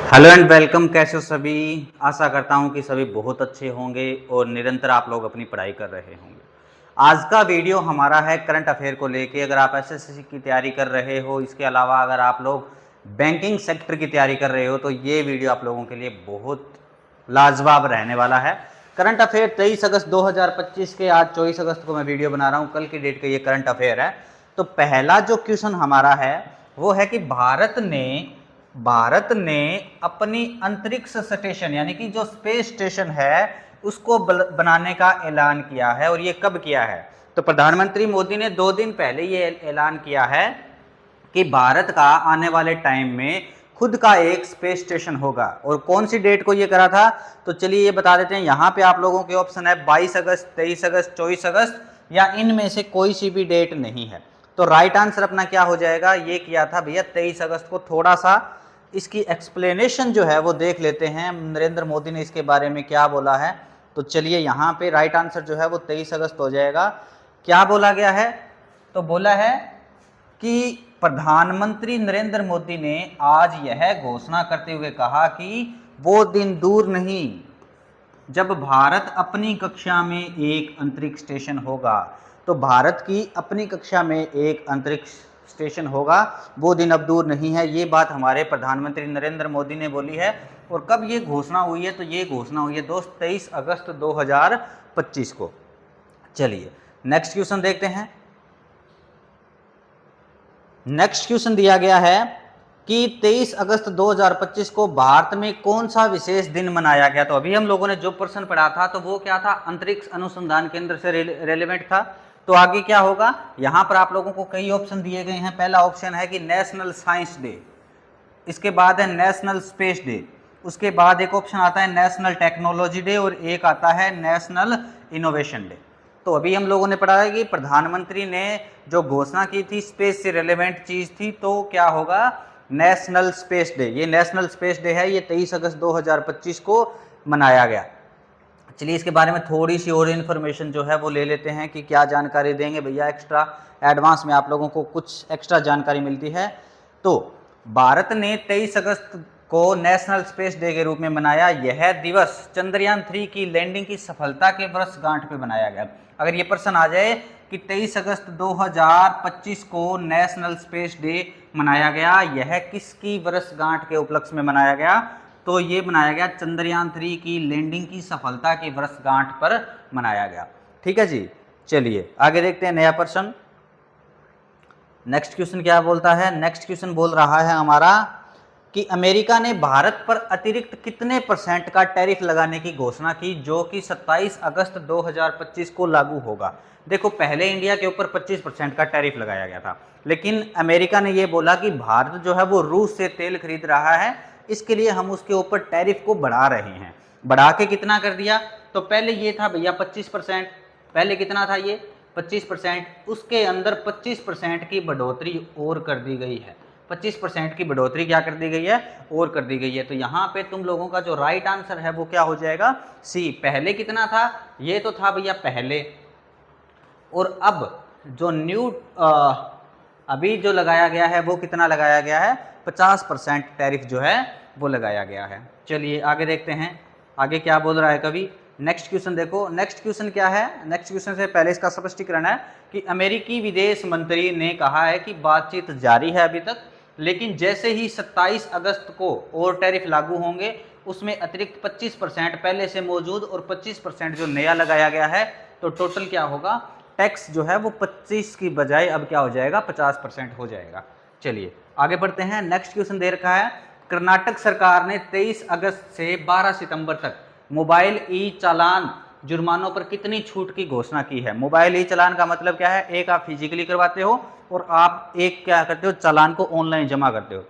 Hello and welcome. कैसे हो सभी? आशा करता हूं कि सभी बहुत अच्छे होंगे और निरंतर आप लोग अपनी पढ़ाई कर रहे होंगे। आज का वीडियो हमारा है करंट अफेयर को लेके। अगर आप एसएससी की तैयारी कर रहे हो, इसके अलावा अगर आप लोग बैंकिंग सेक्टर की तैयारी कर रहे हो, तो ये वीडियो आप लोगों के लिए बहुत लाजवाब रहने वाला है। करंट अफेयर 23 अगस्त 2025 के, आज 24 अगस्त को मैं वीडियो बना रहा हूँ, कल की डेट का ये करंट अफेयर है। तो पहला जो क्वेश्चन हमारा है वो है कि भारत ने अपनी अंतरिक्ष स्टेशन यानी कि जो स्पेस स्टेशन है उसको बनाने का ऐलान किया है। और ये कब किया है? तो प्रधानमंत्री मोदी ने 2 दिन पहले ये ऐलान किया है कि भारत का आने वाले टाइम में खुद का एक स्पेस स्टेशन होगा। और कौन सी डेट को ये करा था? तो चलिए ये बता देते हैं। यहाँ पे आप लोगों के ऑप्शन है 22 अगस्त, 23 अगस्त, 24 अगस्त, या इनमें से कोई सी भी डेट नहीं है। तो राइट आंसर अपना क्या हो जाएगा? ये किया था भैया 23 अगस्त को। थोड़ा सा इसकी एक्सप्लेनेशन जो है वो देख लेते हैं, नरेंद्र मोदी ने इसके बारे में क्या बोला है। तो चलिए यहाँ पे राइट आंसर जो है वो 23 अगस्त हो जाएगा। क्या बोला गया है? तो बोला है कि प्रधानमंत्री नरेंद्र मोदी ने आज यह घोषणा करते हुए कहा कि वो दिन दूर नहीं जब भारत अपनी कक्षा में एक अंतरिक्ष स्टेशन होगा। तो भारत की अपनी कक्षा में एक अंतरिक्ष स्टेशन होगा, वो दिन अब दूर नहीं है। ये बात हमारे प्रधानमंत्री नरेंद्र मोदी ने बोली है। और कब ये घोषणा हुई है? तो ये घोषणा हुई है दोस्त 23 अगस्त 2025 को। चलिए नेक्स्ट क्वेश्चन देखते हैं। नेक्स्ट क्वेश्चन दिया गया है कि 23 अगस्त 2025 को भारत में कौन सा विशेष दिन मनाया गया? तो अभी हम लोगों ने जो प्रश्न पढ़ा था तो वो क्या था? अंतरिक्ष अनुसंधान केंद्र से रेलेवेंट था। तो आगे क्या होगा? यहां पर आप लोगों को कई ऑप्शन दिए गए हैं। पहला ऑप्शन है कि नेशनल साइंस डे, इसके बाद है नेशनल स्पेस डे, उसके बाद एक ऑप्शन आता है नेशनल टेक्नोलॉजी डे, और एक आता है नेशनल इनोवेशन डे। तो अभी हम लोगों ने पढ़ा है कि प्रधानमंत्री ने जो घोषणा की थी स्पेस से रिलेवेंट चीज थी, तो क्या होगा? National space day. ये नेशनल स्पेस डे है, ये 23 अगस्त 2025 को मनाया गया। चलिए इसके बारे में थोड़ी सी और इन्फॉर्मेशन जो है वो ले लेते हैं कि क्या जानकारी देंगे भैया। एक्स्ट्रा एडवांस में आप लोगों को कुछ एक्स्ट्रा जानकारी मिलती है। तो भारत ने 23 अगस्त को नेशनल स्पेस डे के रूप में मनाया। यह दिवस चंद्रयान 3 की लैंडिंग की सफलता के वर्षगांठ पे बनाया गया। अगर ये प्रश्न आ जाए कि 23 अगस्त 2025 को नेशनल स्पेस डे मनाया गया, यह किसकी वर्षगांठ के उपलक्ष्य में मनाया गया? तो ये मनाया गया चंद्रयान 3 की लैंडिंग की सफलता की वर्षगांठ पर मनाया गया। ठीक है जी। चलिए आगे देखते हैं नया प्रश्न। नेक्स्ट क्वेश्चन क्या बोलता है? नेक्स्ट क्वेश्चन बोल रहा है हमारा कि अमेरिका ने भारत पर अतिरिक्त कितने % का टैरिफ लगाने की घोषणा की, जो कि 27 अगस्त 2025 को लागू होगा। देखो पहले इंडिया के ऊपर 25% का टैरिफ लगाया गया था, लेकिन अमेरिका ने यह बोला कि भारत जो है वो रूस से तेल खरीद रहा है, इसके लिए हम उसके ऊपर टैरिफ को बढ़ा रहे हैं। बढ़ा के कितना कर दिया? तो पहले ये था भैया 25%। पहले कितना था? ये 25%। उसके अंदर 25% की बढ़ोतरी और कर दी गई है। 25% की बढ़ोतरी क्या कर दी गई है? और कर दी गई है। तो यहाँ पे तुम लोगों का जो राइट आंसर है वो क्या हो जाएगा? सी। पहले कितना था? ये तो था भैया पहले। और अब जो न्यू अभी जो लगाया गया है वो कितना लगाया गया है? 50% टैरिफ जो है वो लगाया गया है। चलिए आगे देखते हैं आगे क्या बोल रहा है कवि। नेक्स्ट क्वेश्चन देखो। नेक्स्ट क्वेश्चन क्या है? नेक्स्ट क्वेश्चन से पहले इसका स्पष्टीकरण है कि अमेरिकी विदेश मंत्री ने कहा है कि बातचीत जारी है अभी तक, लेकिन जैसे ही 27 अगस्त को और टैरिफ लागू होंगे उसमें अतिरिक्त 25% पहले से मौजूद और 25% जो नया लगाया गया है, तो टोटल क्या होगा? टैक्स जो है वो 25 की बजाय अब क्या हो जाएगा? 50% हो जाएगा। चलिए आगे बढ़ते हैं। नेक्स्ट क्वेश्चन दे रखा है, कर्नाटक सरकार ने 23 अगस्त से 12 सितंबर तक मोबाइल ई चालान जुर्मानों पर कितनी छूट की घोषणा की है? मोबाइल ई चालान का मतलब क्या है? एक आप फिजिकली करवाते हो और आप एक क्या करते हो? चालान को ऑनलाइन जमा करते हो।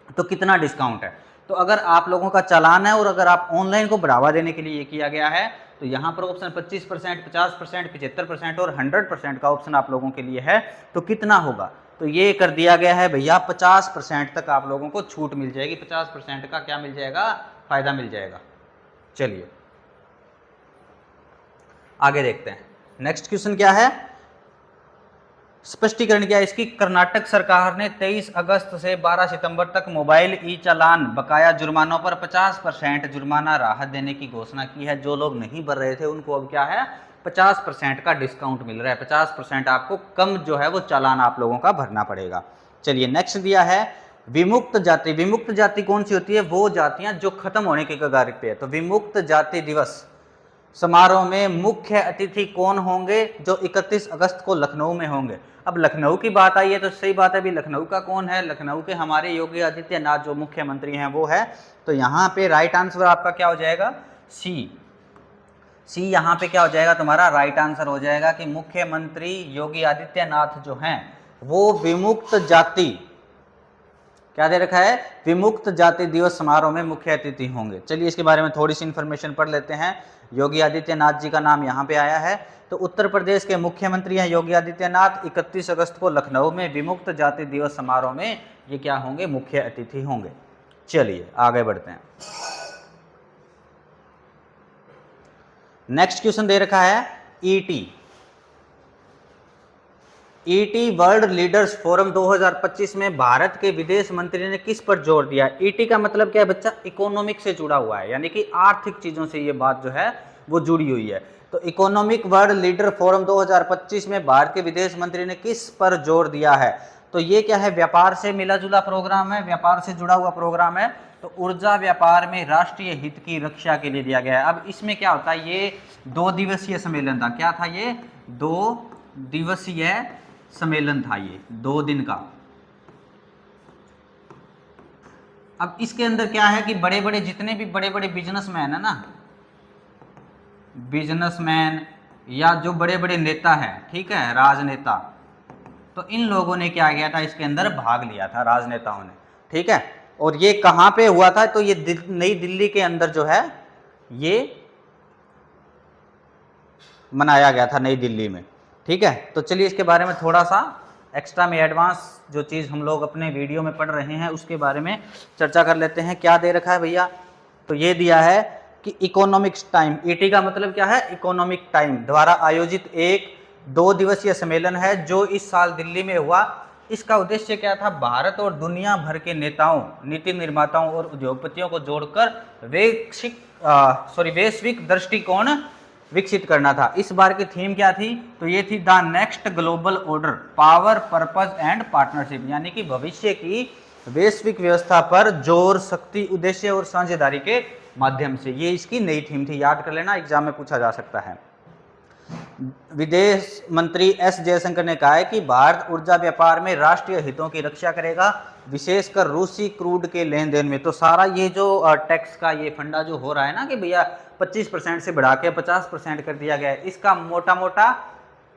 तो कितना डिस्काउंट है? तो अगर आप लोगों का चालान है और अगर आप ऑनलाइन को बढ़ावा देने के लिए ये किया गया है, तो यहाँ पर ऑप्शन 25%, 50%, 75% और 100% का ऑप्शन आप लोगों के लिए है। तो कितना होगा? तो ये कर दिया गया है भैया 50% तक आप लोगों को छूट मिल जाएगी। 50% का क्या मिल जाएगा? फायदा मिल जाएगा। चलिए आगे देखते हैं। नेक्स्ट क्वेश्चन क्या है? स्पष्टीकरण क्या है इसकी, कर्नाटक सरकार ने 23 अगस्त से 12 सितंबर तक मोबाइल ई चालान बकाया जुर्मानों पर 50% जुर्माना राहत देने की घोषणा की है। जो लोग नहीं भर रहे थे उनको अब क्या है, 50% का डिस्काउंट मिल रहा है, 50% आपको कम जो है वो चालान आप लोगों का भरना पड़ेगा। चलिए नेक्स्ट दिया है विमुक्त जाति। विमुक्त जाति कौन सी होती है, वो जातियां जो खत्म होने के कगार पे है। तो विमुक्त जाति दिवस समारोह में मुख्य अतिथि कौन होंगे, जो 31 अगस्त को लखनऊ में होंगे। अब लखनऊ की बात आई है तो सही बात है, अभी लखनऊ का कौन है, लखनऊ के हमारे योगी आदित्यनाथ जो मुख्यमंत्री हैं वो है। तो यहाँ पे राइट आंसर आपका क्या हो जाएगा, सी। सी यहाँ पे क्या हो जाएगा तुम्हारा राइट आंसर हो जाएगा कि मुख्यमंत्री योगी आदित्यनाथ जो हैं वो विमुक्त जाति, क्या दे रखा है, विमुक्त जाति दिवस समारोह में मुख्य अतिथि होंगे। चलिए इसके बारे में थोड़ी सी इंफॉर्मेशन पढ़ लेते हैं। योगी आदित्यनाथ जी का नाम यहाँ पे आया है। तो उत्तर प्रदेश के मुख्यमंत्री हैं योगी आदित्यनाथ। 31 अगस्त को लखनऊ में विमुक्त जाति दिवस समारोह में ये क्या होंगे, मुख्य अतिथि होंगे। चलिए आगे बढ़ते हैं। नेक्स्ट क्वेश्चन दे रखा है ET. ET world leaders forum 2025 में भारत के विदेश मंत्री ने किस पर जोर दिया। ईटी का मतलब क्या है बच्चा, इकोनॉमिक से जुड़ा हुआ है, यानी कि आर्थिक चीजों से ये बात जो है वो जुड़ी हुई है। तो इकोनॉमिक वर्ल्ड लीडर फोरम 2025 में भारत के विदेश मंत्री ने किस पर जोर दिया है। तो ये क्या है, व्यापार से मिला जुला प्रोग्राम है, व्यापार से जुड़ा हुआ प्रोग्राम है। तो ऊर्जा व्यापार में राष्ट्रीय हित की रक्षा के लिए दिया गया है। अब इसमें क्या होता है, ये 2 दिवसीय सम्मेलन था। क्या था ये, 2 दिवसीय सम्मेलन था, ये 2 दिन का। अब इसके अंदर क्या है कि बड़े बड़े जितने भी बड़े बड़े बिजनेसमैन है ना, बिजनेसमैन या जो बड़े बड़े नेता हैं, ठीक है, राजनेता, तो इन लोगों ने क्या किया था, इसके अंदर भाग लिया था राजनेताओं ने, ठीक है। और ये कहां पे हुआ था, तो ये नई दिल्ली के अंदर जो है ये मनाया गया था, नई दिल्ली में, ठीक है। तो चलिए इसके बारे में थोड़ा सा एक्स्ट्रा में एडवांस जो चीज़ हम लोग अपने वीडियो में पढ़ रहे हैं उसके बारे में चर्चा कर लेते हैं। क्या दे रखा है भैया, तो ये दिया है कि इकोनॉमिक्स टाइम, ईटी का मतलब क्या है, इकोनॉमिक टाइम द्वारा आयोजित एक 2 दिवसीय सम्मेलन है जो इस साल दिल्ली में हुआ। इसका उद्देश्य क्या था, भारत और दुनिया भर के नेताओं, नीति निर्माताओं और उद्योगपतियों को जोड़कर वैश्विक दृष्टिकोण विकसित करना था। इस बार की थीम क्या थी, तो ये थी the next global order, power, purpose and partnership, यानी कि भविष्य की वैश्विक व्यवस्था पर जोर, शक्ति, उद्देश्य और साझेदारी के माध्यम से। ये इसकी नई थीम थी, याद कर लेना, एग्जाम में पूछा जा सकता है। विदेश मंत्री एस जयशंकर ने कहा है कि भारत ऊर्जा व्यापार में राष्ट्रीय हितों की रक्षा करेगा, विशेषकर रूसी क्रूड के लेन देन में। तो सारा ये जो टैक्स का ये फंडा जो हो रहा है ना कि भैया 25% से बढ़ा के 50% कर दिया गया है, इसका मोटा मोटा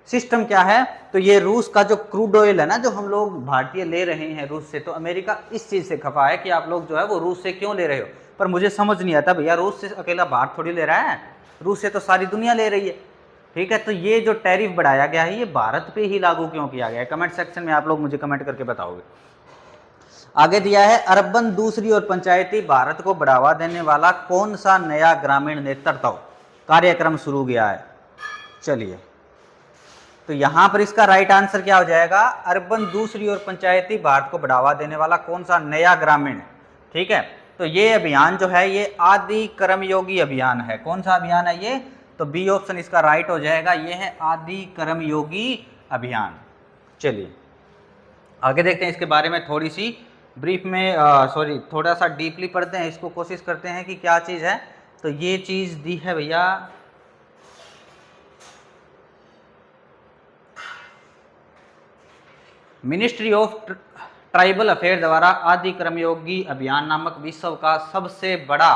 सिस्टम क्या है, तो ये रूस का जो क्रूड ऑयल है ना, जो हम लोग भारतीय ले रहे हैं रूस से, तो अमेरिका इस चीज़ से खफा है कि आप लोग जो है वो रूस से क्यों ले रहे हो। पर मुझे समझ नहीं आता भैया, रूस से अकेला भारत थोड़ी ले रहा है, रूस से तो सारी दुनिया ले रही है, ठीक है। तो ये जो टैरिफ बढ़ाया गया है ये भारत पे ही लागू क्यों किया गया है, कमेंट सेक्शन में आप लोग मुझे कमेंट करके बताओगे। आगे दिया है अर्बन दूसरी और पंचायती भारत को बढ़ावा देने वाला कौन सा नया ग्रामीण नेतृत्व कार्यक्रम शुरू किया है। चलिए तो यहां पर इसका राइट आंसर क्या हो जाएगा, अर्बन दूसरी और पंचायती भारत को बढ़ावा देने वाला कौन सा नया ग्रामीण, ठीक है। तो ये अभियान जो है ये आदि कर्मयोगी अभियान है। कौन सा अभियान है ये, तो बी ऑप्शन इसका राइट हो जाएगा, ये है आदि कर्मयोगी अभियान। चलिए आगे देखते हैं, इसके बारे में थोड़ी सी ब्रीफ में थोड़ा सा डीपली पढ़ते हैं इसको, कोशिश करते हैं कि क्या चीज़ है। तो ये चीज़ दी है भैया मिनिस्ट्री ऑफ ट्राइबल अफेयर द्वारा आदि कर्मयोगी अभियान नामक विश्व का सबसे बड़ा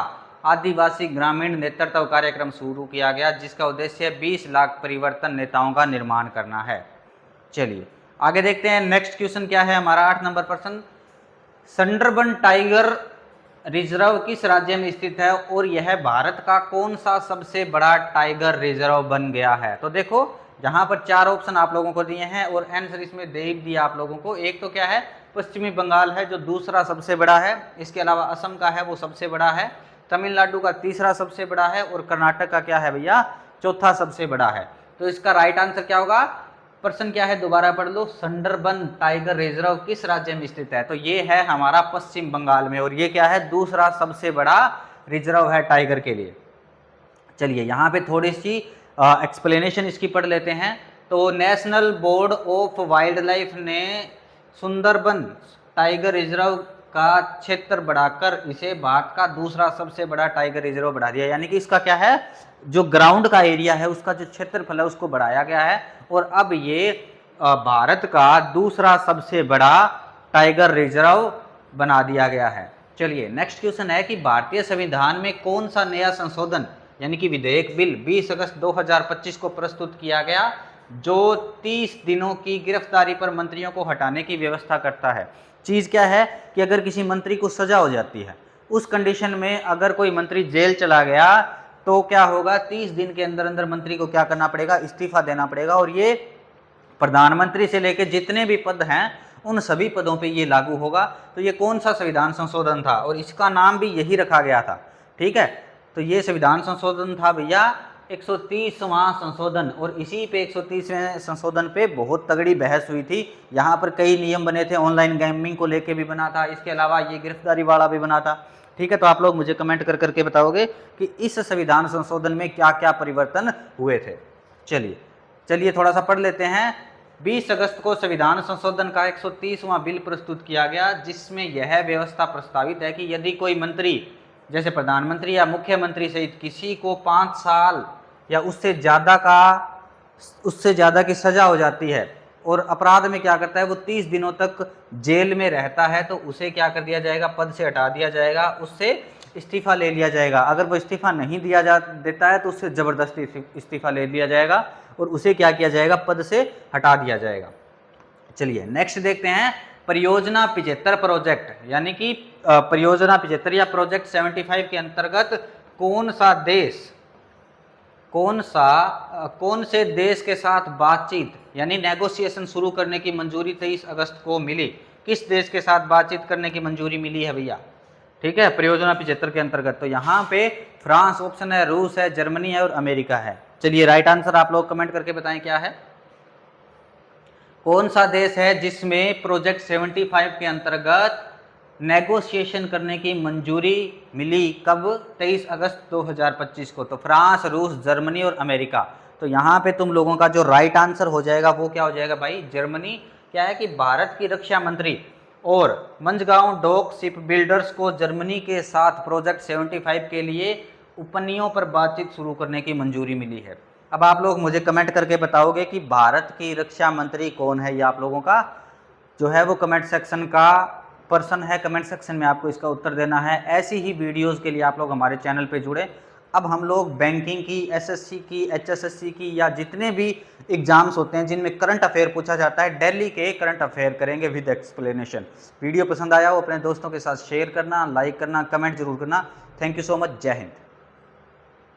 आदिवासी ग्रामीण नेतृत्व कार्यक्रम शुरू किया गया, जिसका उद्देश्य 20 लाख परिवर्तन नेताओं का निर्माण करना है। चलिए आगे देखते हैं, नेक्स्ट क्वेश्चन क्या है हमारा 8 नंबर प्रश्न। सुंदरबन टाइगर रिजर्व किस राज्य में स्थित है और यह भारत का कौन सा सबसे बड़ा टाइगर रिजर्व बन गया है। तो देखो यहाँ पर 4 ऑप्शन आप लोगों को दिए हैं और आंसर इसमें दे दिया आप लोगों को। एक तो क्या है, पश्चिमी बंगाल है जो दूसरा सबसे बड़ा है, इसके अलावा असम का है वो सबसे बड़ा है, तमिलनाडु का तीसरा सबसे बड़ा है और कर्नाटक का क्या है भैया, चौथा सबसे बड़ा है। तो इसका राइट आंसर क्या होगा, प्रश्न क्या है दोबारा पढ़ लो, सुंदरबन टाइगर रिजर्व किस राज्य में स्थित है? तो ये है हमारा पश्चिम बंगाल में, और ये क्या है, दूसरा सबसे बड़ा रिजर्व है टाइगर के लिए। चलिए यहाँ पे थोड़ी सी एक्सप्लेनेशन इसकी पढ़ लेते हैं। तो national board of wild life ने सुंदरबन टाइगर रिजर्व का क्षेत्र बढ़ाकर इसे भारत का दूसरा सबसे बड़ा टाइगर रिजर्व बढ़ा दिया, यानी कि इसका क्या है, जो ग्राउंड का एरिया है उसका जो क्षेत्रफल है उसको बढ़ाया गया है, और अब ये भारत का दूसरा सबसे बड़ा टाइगर रिजर्व बना दिया गया है। चलिए नेक्स्ट क्वेश्चन है कि भारतीय संविधान में कौन सा नया संशोधन यानी कि विधेयक बिल 20 अगस्त 2025 को प्रस्तुत किया गया, जो 30 दिनों की गिरफ्तारी पर मंत्रियों को हटाने की व्यवस्था करता है। चीज़ क्या है कि अगर किसी मंत्री को सजा हो जाती है, उस कंडीशन में अगर कोई मंत्री जेल चला गया तो क्या होगा, 30 दिन के अंदर अंदर मंत्री को क्या करना पड़ेगा, इस्तीफा देना पड़ेगा, और ये प्रधानमंत्री से लेकर जितने भी पद हैं उन सभी पदों पे ये लागू होगा। तो ये कौन सा संविधान संशोधन था, और इसका नाम भी यही रखा गया था। ठीक है, तो ये संविधान संशोधन था भैया 130वां संशोधन, और इसी पे 130वें संशोधन पे बहुत तगड़ी बहस हुई थी। यहाँ पर कई नियम बने थे, ऑनलाइन गेमिंग को लेके भी बना था, इसके अलावा ये गिरफ्तारी वाला भी बना था। ठीक है, तो आप लोग मुझे कमेंट कर करके बताओगे कि इस संविधान संशोधन में क्या क्या परिवर्तन हुए थे। चलिए थोड़ा सा पढ़ लेते हैं। 20 अगस्त को संविधान संशोधन का 130वां बिल प्रस्तुत किया गया, जिसमें यह व्यवस्था प्रस्तावित है कि यदि कोई मंत्री जैसे प्रधानमंत्री या मुख्यमंत्री सहित किसी को 5 साल या उससे ज़्यादा की सजा हो जाती है और अपराध में क्या करता है, वो 30 दिनों तक जेल में रहता है, तो उसे क्या कर दिया जाएगा, पद से हटा दिया जाएगा, उससे इस्तीफा ले लिया जाएगा। अगर वो इस्तीफा नहीं देता है तो उससे ज़बरदस्ती इस्तीफा ले लिया जाएगा और उसे क्या किया जाएगा, पद से हटा दिया जाएगा। चलिए नेक्स्ट देखते हैं, परियोजना 75 प्रोजेक्ट यानी कि परियोजना 75 या प्रोजेक्ट 75 के अंतर्गत कौन से देश के साथ बातचीत यानी नेगोशिएशन शुरू करने की मंजूरी 23 अगस्त को मिली। किस देश के साथ बातचीत करने की मंजूरी मिली है भैया? ठीक है, परियोजना 75 के अंतर्गत तो यहाँ पे फ्रांस ऑप्शन है, रूस है, जर्मनी है और अमेरिका है। चलिए राइट आंसर आप लोग कमेंट करके बताएं क्या है, कौन सा देश है जिसमें प्रोजेक्ट 75 के अंतर्गत नेगोशिएशन करने की मंजूरी मिली, कब? 23 अगस्त 2025 को। तो फ्रांस, रूस, जर्मनी और अमेरिका। तो यहाँ पे तुम लोगों का जो राइट आंसर हो जाएगा वो क्या हो जाएगा भाई, जर्मनी। क्या है कि भारत की रक्षा मंत्री और मंझगांव डॉक शिप बिल्डर्स को जर्मनी के साथ प्रोजेक्ट 75 के लिए उपनियों पर बातचीत शुरू करने की मंजूरी मिली है। अब आप लोग मुझे कमेंट करके बताओगे कि भारत की रक्षा मंत्री कौन है, ये आप लोगों का जो है वो कमेंट सेक्शन का पर्सन है। कमेंट सेक्शन में आपको इसका उत्तर देना है। ऐसी ही वीडियोस के लिए आप लोग हमारे चैनल पे जुड़े। अब हम लोग बैंकिंग की, एसएससी की, एचएसएससी की या जितने भी एग्जाम्स होते हैं जिनमें करंट अफेयर पूछा जाता है, दिल्ली के करंट अफेयर करेंगे विद एक्सप्लेनेशन। वीडियो पसंद आया हो अपने दोस्तों के साथ शेयर करना, लाइक करना, कमेंट जरूर करना। थैंक यू सो मच, जय हिंद।